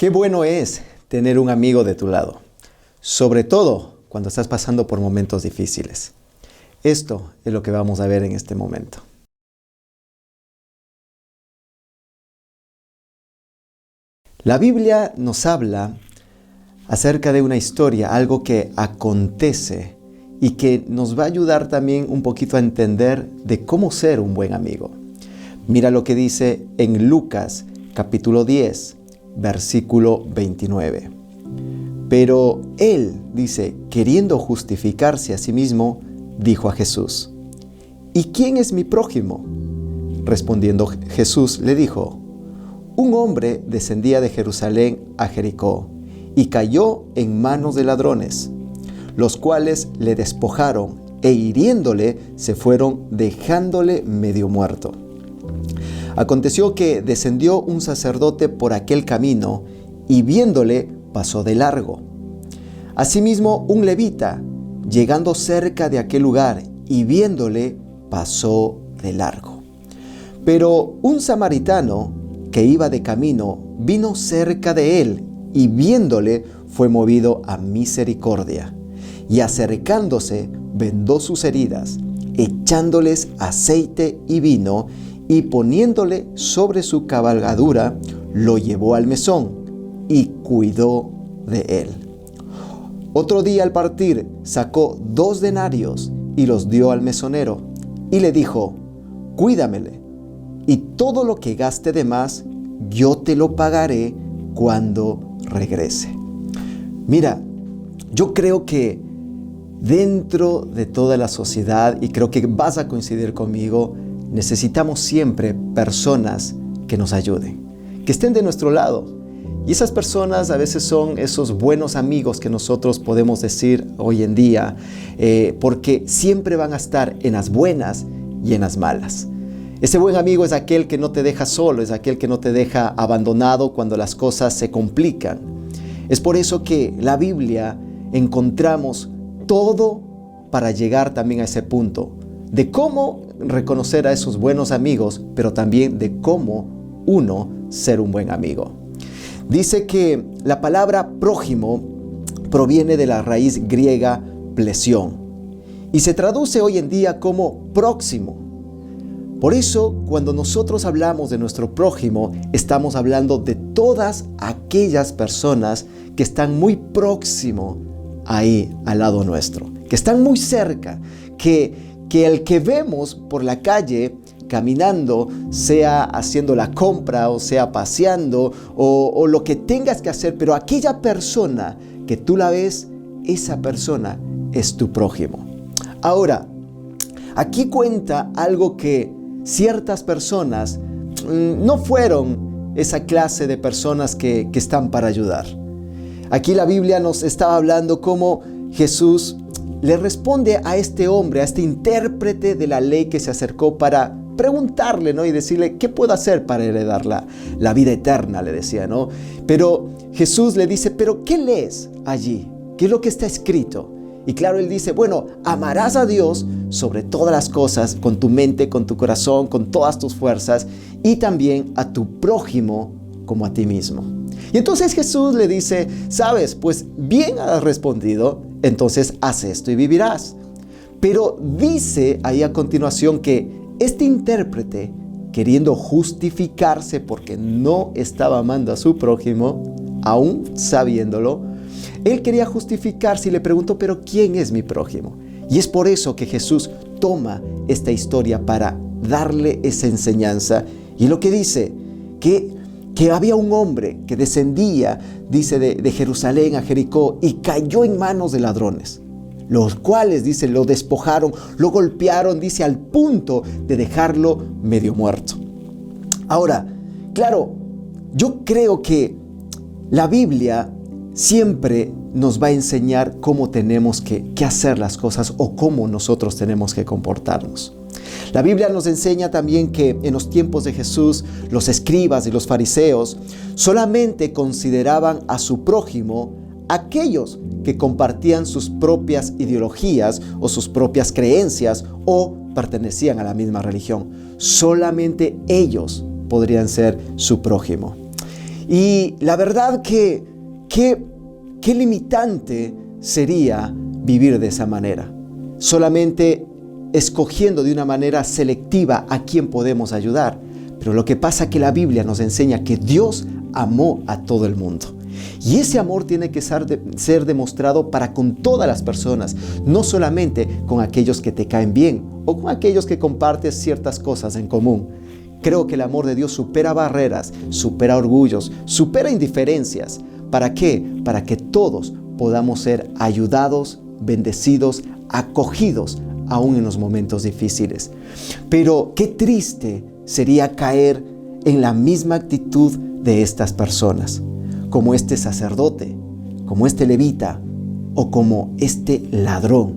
Qué bueno es tener un amigo de tu lado, sobre todo cuando estás pasando por momentos difíciles. Esto es lo que vamos a ver en este momento. La Biblia nos habla acerca de una historia, algo que acontece y que nos va a ayudar también un poquito a entender de cómo ser un buen amigo. Mira lo que dice en Lucas capítulo 10, versículo 29. Pero él, dice, queriendo justificarse a sí mismo, dijo a Jesús: ¿Y quién es mi prójimo? Respondiendo Jesús le dijo: un hombre descendía de Jerusalén a Jericó y cayó en manos de ladrones, los cuales le despojaron e hiriéndole se fueron dejándole medio muerto. Aconteció que descendió un sacerdote por aquel camino y viéndole pasó de largo. Asimismo un levita, llegando cerca de aquel lugar y viéndole pasó de largo. Pero un samaritano que iba de camino vino cerca de él y viéndole fue movido a misericordia y acercándose vendó sus heridas, echándoles aceite y vino y poniéndole sobre su cabalgadura lo llevó al mesón y cuidó de él. Otro día al partir sacó 2 denarios y los dio al mesonero y le dijo: cuídamele, y todo lo que gaste de más, yo te lo pagaré cuando regrese. Mira, yo creo que dentro de toda la sociedad, y creo que vas a coincidir conmigo, necesitamos siempre personas que nos ayuden, que estén de nuestro lado. Y esas personas a veces son esos buenos amigos que nosotros podemos decir hoy en día, porque siempre van a estar en las buenas y en las malas. Ese buen amigo es aquel que no te deja solo, es aquel que no te deja abandonado cuando las cosas se complican. Es por eso que la Biblia encontramos todo para llegar también a ese punto, de cómo reconocer a esos buenos amigos, pero también de cómo uno ser un buen amigo. Dice que la palabra prójimo proviene de la raíz griega plesión y se traduce hoy en día como próximo. Por eso, cuando nosotros hablamos de nuestro prójimo, estamos hablando de todas aquellas personas que están muy próximo ahí al lado nuestro, que están muy cerca, que el que vemos por la calle caminando, sea haciendo la compra o sea paseando o lo que tengas que hacer, pero aquella persona que tú la ves, esa persona es tu prójimo. Ahora, aquí cuenta algo que ciertas personas no fueron esa clase de personas que están para ayudar. Aquí la Biblia nos estaba hablando cómo Jesús le responde a este hombre, a este intérprete de la ley que se acercó para preguntarle, ¿no? Y decirle: ¿qué puedo hacer para heredar la vida eterna? Le decía, ¿no? Pero Jesús le dice: ¿pero qué lees allí? ¿Qué es lo que está escrito? Y claro, él dice: bueno, amarás a Dios sobre todas las cosas, con tu mente, con tu corazón, con todas tus fuerzas, y también a tu prójimo como a ti mismo. Y entonces Jesús le dice: sabes, pues bien has respondido, entonces haz esto y vivirás. Pero dice ahí a continuación que este intérprete, queriendo justificarse porque no estaba amando a su prójimo, aún sabiéndolo, él quería justificarse y le preguntó: ¿pero quién es mi prójimo? Y es por eso que Jesús toma esta historia para darle esa enseñanza. Y lo que dice, que había un hombre que descendía, dice, de Jerusalén a Jericó y cayó en manos de ladrones, los cuales, dice, lo despojaron, lo golpearon, dice, al punto de dejarlo medio muerto. Ahora, claro, yo creo que la Biblia siempre nos va a enseñar cómo tenemos que hacer las cosas o cómo nosotros tenemos que comportarnos. La Biblia nos enseña también que en los tiempos de Jesús, los escribas y los fariseos solamente consideraban a su prójimo aquellos que compartían sus propias ideologías o sus propias creencias o pertenecían a la misma religión. Solamente ellos podrían ser su prójimo. Y la verdad que qué limitante sería vivir de esa manera, solamente escogiendo de una manera selectiva a quién podemos ayudar. Pero lo que pasa es que la Biblia nos enseña que Dios amó a todo el mundo. Y ese amor tiene que ser demostrado para con todas las personas, no solamente con aquellos que te caen bien o con aquellos que compartes ciertas cosas en común. Creo que el amor de Dios supera barreras, supera orgullos, supera indiferencias. ¿Para qué? Para que todos podamos ser ayudados, bendecidos, acogidos, aún en los momentos difíciles. Pero qué triste sería caer en la misma actitud de estas personas, como este sacerdote, como este levita o como este ladrón,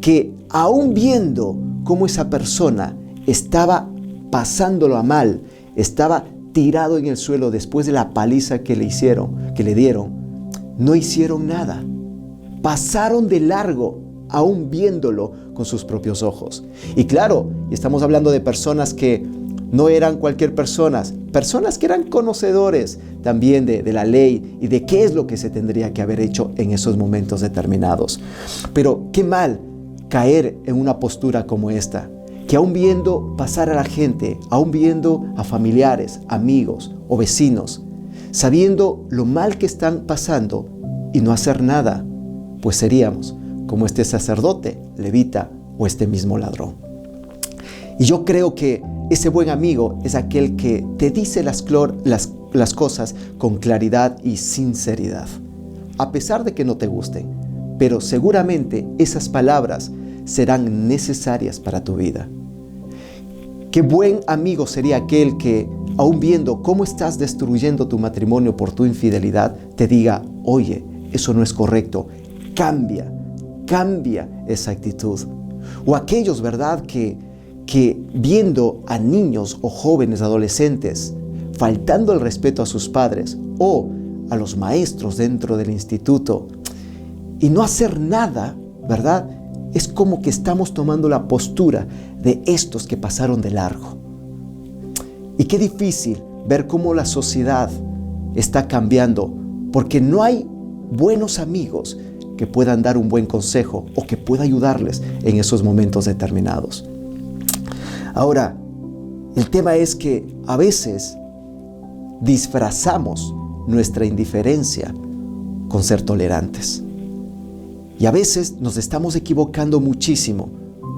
que aún viendo cómo esa persona estaba pasándolo a mal, estaba tirado en el suelo después de la paliza que le dieron, no hicieron nada. Pasaron de largo, aún viéndolo con sus propios ojos. Y claro, estamos hablando de personas que no eran cualquier personas que eran conocedores también de la ley y de qué es lo que se tendría que haber hecho en esos momentos determinados. Pero qué mal caer en una postura como esta, que aún viendo pasar a la gente, aún viendo a familiares, amigos o vecinos, sabiendo lo mal que están pasando y no hacer nada, pues seríamos como este sacerdote, levita o este mismo ladrón. Y yo creo que ese buen amigo es aquel que te dice las cosas con claridad y sinceridad, a pesar de que no te gusten, pero seguramente esas palabras serán necesarias para tu vida. Qué buen amigo sería aquel que, aun viendo cómo estás destruyendo tu matrimonio por tu infidelidad, te diga: oye, eso no es correcto, cambia esa actitud. O aquellos, ¿verdad?, que viendo a niños o jóvenes adolescentes faltando el respeto a sus padres o a los maestros dentro del instituto y no hacer nada, ¿verdad?, es como que estamos tomando la postura de estos que pasaron de largo. Y qué difícil ver cómo la sociedad está cambiando, porque no hay buenos amigos que puedan dar un buen consejo o que pueda ayudarles en esos momentos determinados. Ahora, el tema es que a veces disfrazamos nuestra indiferencia con ser tolerantes. Y a veces nos estamos equivocando muchísimo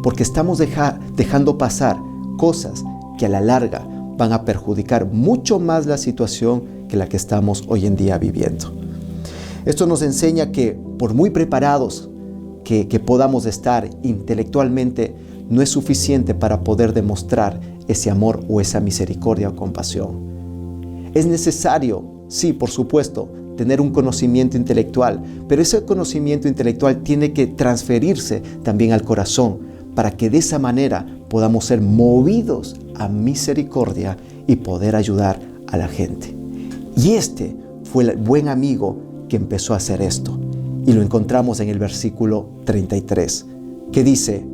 porque estamos dejando pasar cosas que a la larga van a perjudicar mucho más la situación que la que estamos hoy en día viviendo. Esto nos enseña que por muy preparados que podamos estar intelectualmente, no es suficiente para poder demostrar ese amor o esa misericordia o compasión. Es necesario, sí, por supuesto, tener un conocimiento intelectual, pero ese conocimiento intelectual tiene que transferirse también al corazón para que de esa manera podamos ser movidos a misericordia y poder ayudar a la gente. Y este fue el buen amigo que empezó a hacer esto. Y lo encontramos en el versículo 33, que dice: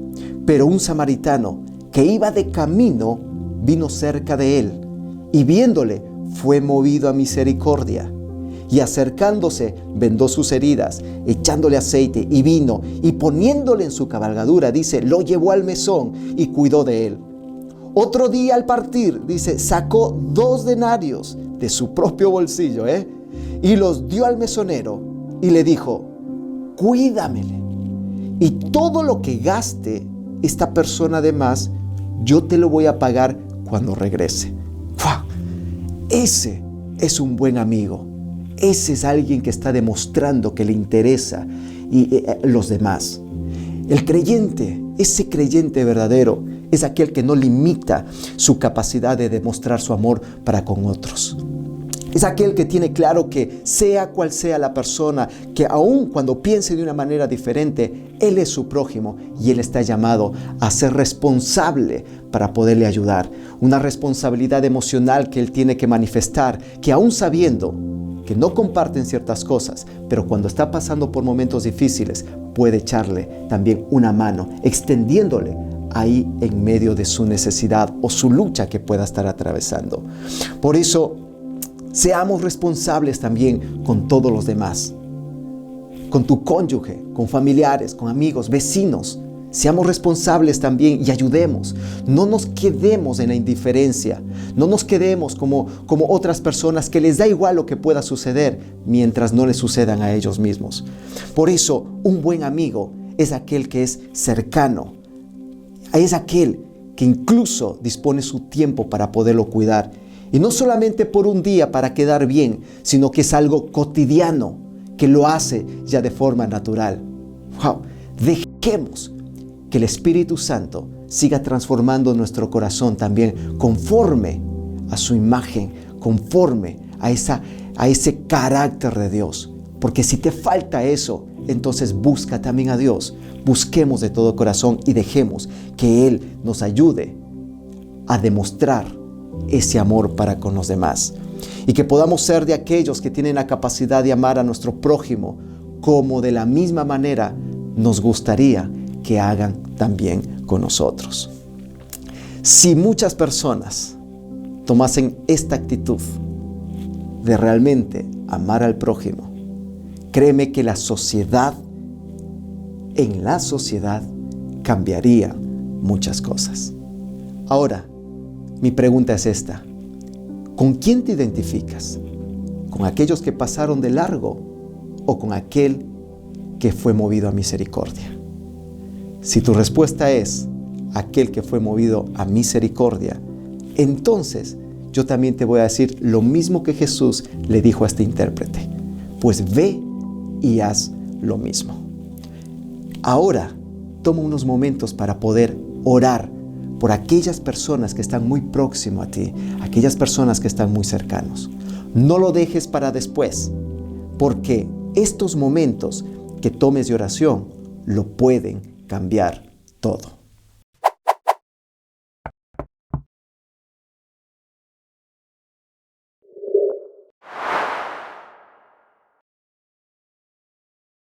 pero un samaritano que iba de camino vino cerca de él, y viéndole fue movido a misericordia. Y acercándose, vendó sus heridas, echándole aceite y vino, y poniéndole en su cabalgadura, dice, lo llevó al mesón y cuidó de él. Otro día al partir, dice, sacó 2 denarios de su propio bolsillo, y los dio al mesonero y le dijo, cuídamele, y todo lo que gaste esta persona además, yo te lo voy a pagar cuando regrese. ¡Fua! Ese es un buen amigo. Ese es alguien que está demostrando que le interesa y los demás. El creyente, ese creyente verdadero, es aquel que no limita su capacidad de demostrar su amor para con otros. Es aquel que tiene claro que sea cual sea la persona, que aun cuando piense de una manera diferente, Él es su prójimo y Él está llamado a ser responsable para poderle ayudar. Una responsabilidad emocional que Él tiene que manifestar, que aun sabiendo que no comparten ciertas cosas, pero cuando está pasando por momentos difíciles, puede echarle también una mano, extendiéndole ahí en medio de su necesidad o su lucha que pueda estar atravesando. Por eso, Seamos responsables también con todos los demás, con tu cónyuge, con familiares, con amigos, vecinos. Seamos responsables también y ayudemos. No nos quedemos en la indiferencia. No nos quedemos como otras personas que les da igual lo que pueda suceder mientras no les sucedan a ellos mismos. Por eso, un buen amigo es aquel que es cercano. Es aquel que incluso dispone su tiempo para poderlo cuidar. Y no solamente por un día para quedar bien, sino que es algo cotidiano, que lo hace ya de forma natural. ¡Wow! Dejemos que el Espíritu Santo siga transformando nuestro corazón también conforme a su imagen, conforme a ese carácter de Dios. Porque si te falta eso, entonces busca también a Dios. Busquemos de todo corazón y dejemos que Él nos ayude a demostrar ese amor para con los demás. Y que podamos ser de aquellos que tienen la capacidad de amar a nuestro prójimo, como de la misma manera nos gustaría que hagan también con nosotros. Si muchas personas tomasen esta actitud de realmente amar al prójimo, créeme que en la sociedad cambiaría muchas cosas. Ahora, mi pregunta es esta: ¿con quién te identificas? ¿Con aquellos que pasaron de largo o con aquel que fue movido a misericordia? Si tu respuesta es aquel que fue movido a misericordia, entonces yo también te voy a decir lo mismo que Jesús le dijo a este intérprete: pues ve y haz lo mismo. Ahora, toma unos momentos para poder orar por aquellas personas que están muy próximas a ti, aquellas personas que están muy cercanos. No lo dejes para después, porque estos momentos que tomes de oración lo pueden cambiar todo.